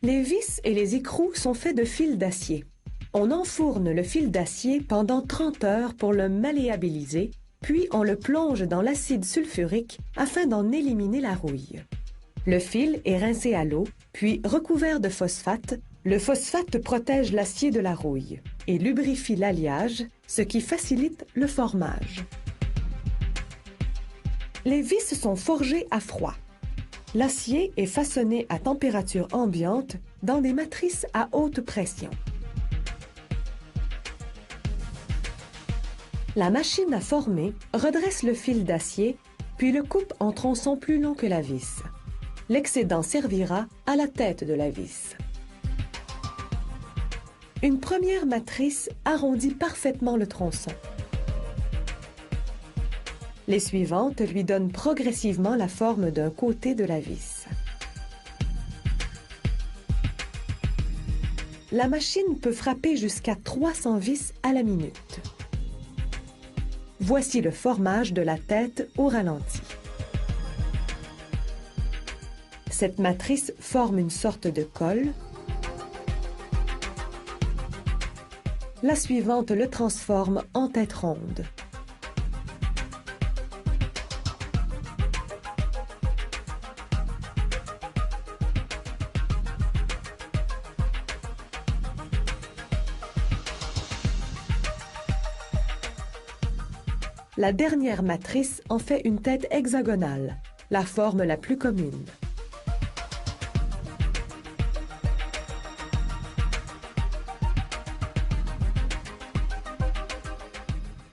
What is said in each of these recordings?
Les vis et les écrous sont faits de fil d'acier. On enfourne le fil d'acier pendant 30 heures pour le malléabiliser, puis on le plonge dans l'acide sulfurique afin d'en éliminer la rouille. Le fil est rincé à l'eau, puis recouvert de phosphate. Le phosphate protège l'acier de la rouille et lubrifie l'alliage, ce qui facilite le formage. Les vis sont forgées à froid. L'acier est façonné à température ambiante dans des matrices à haute pression. La machine à former redresse le fil d'acier, puis le coupe en tronçons plus longs que la vis. L'excédent servira à la tête de la vis. Une première matrice arrondit parfaitement le tronçon. Les suivantes lui donnent progressivement la forme d'un côté de la vis. La machine peut frapper jusqu'à 300 vis à la minute. Voici le formage de la tête au ralenti. Cette matrice forme une sorte de colle. La suivante le transforme en tête ronde. La dernière matrice en fait une tête hexagonale, la forme la plus commune.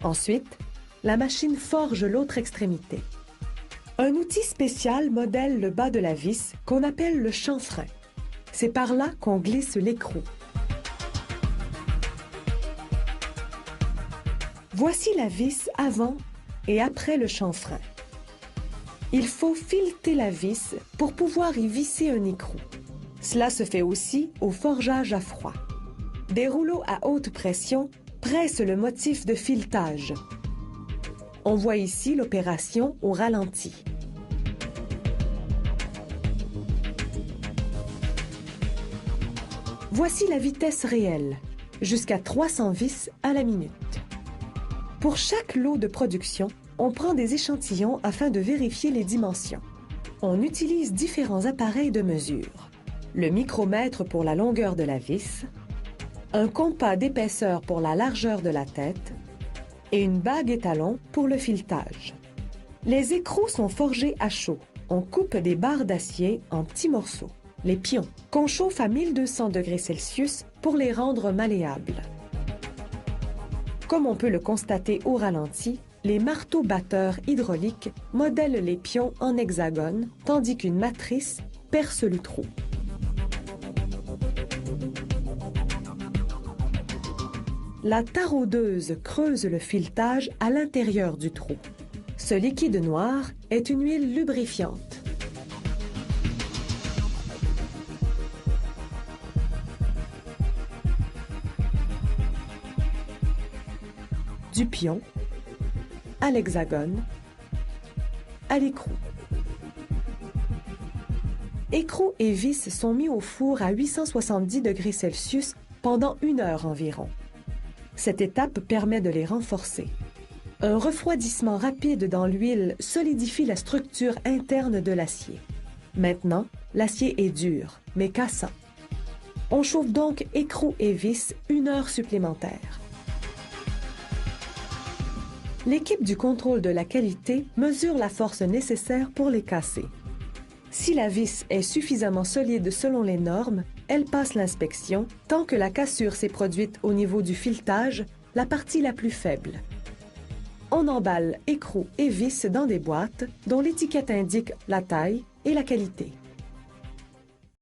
Ensuite, la machine forge l'autre extrémité. Un outil spécial modèle le bas de la vis qu'on appelle le chanfrein. C'est par là qu'on glisse l'écrou. Voici la vis avant et après le chanfrein. Il faut fileter la vis pour pouvoir y visser un écrou. Cela se fait aussi au forgeage à froid. Des rouleaux à haute pression pressent le motif de filetage. On voit ici l'opération au ralenti. Voici la vitesse réelle, jusqu'à 300 vis à la minute. Pour chaque lot de production, on prend des échantillons afin de vérifier les dimensions. On utilise différents appareils de mesure. Le micromètre pour la longueur de la vis, un compas d'épaisseur pour la largeur de la tête et une bague étalon pour le filetage. Les écrous sont forgés à chaud. On coupe des barres d'acier en petits morceaux, les pions, qu'on chauffe à 1200 degrés Celsius pour les rendre malléables. Comme on peut le constater au ralenti, les marteaux batteurs hydrauliques modèlent les pions en hexagone, tandis qu'une matrice perce le trou. La taraudeuse creuse le filetage à l'intérieur du trou. Ce liquide noir est une huile lubrifiante. Du pion à l'hexagone, à l'écrou. Écrou et vis sont mis au four à 870 degrés Celsius pendant 1 heure environ. Cette étape permet de les renforcer. Un refroidissement rapide dans l'huile solidifie la structure interne de l'acier. Maintenant, l'acier est dur, mais cassant. On chauffe donc écrou et vis 1 heure supplémentaire. L'équipe du contrôle de la qualité mesure la force nécessaire pour les casser. Si la vis est suffisamment solide selon les normes, elle passe l'inspection tant que la cassure s'est produite au niveau du filetage, la partie la plus faible. On emballe écrou et vis dans des boîtes dont l'étiquette indique la taille et la qualité.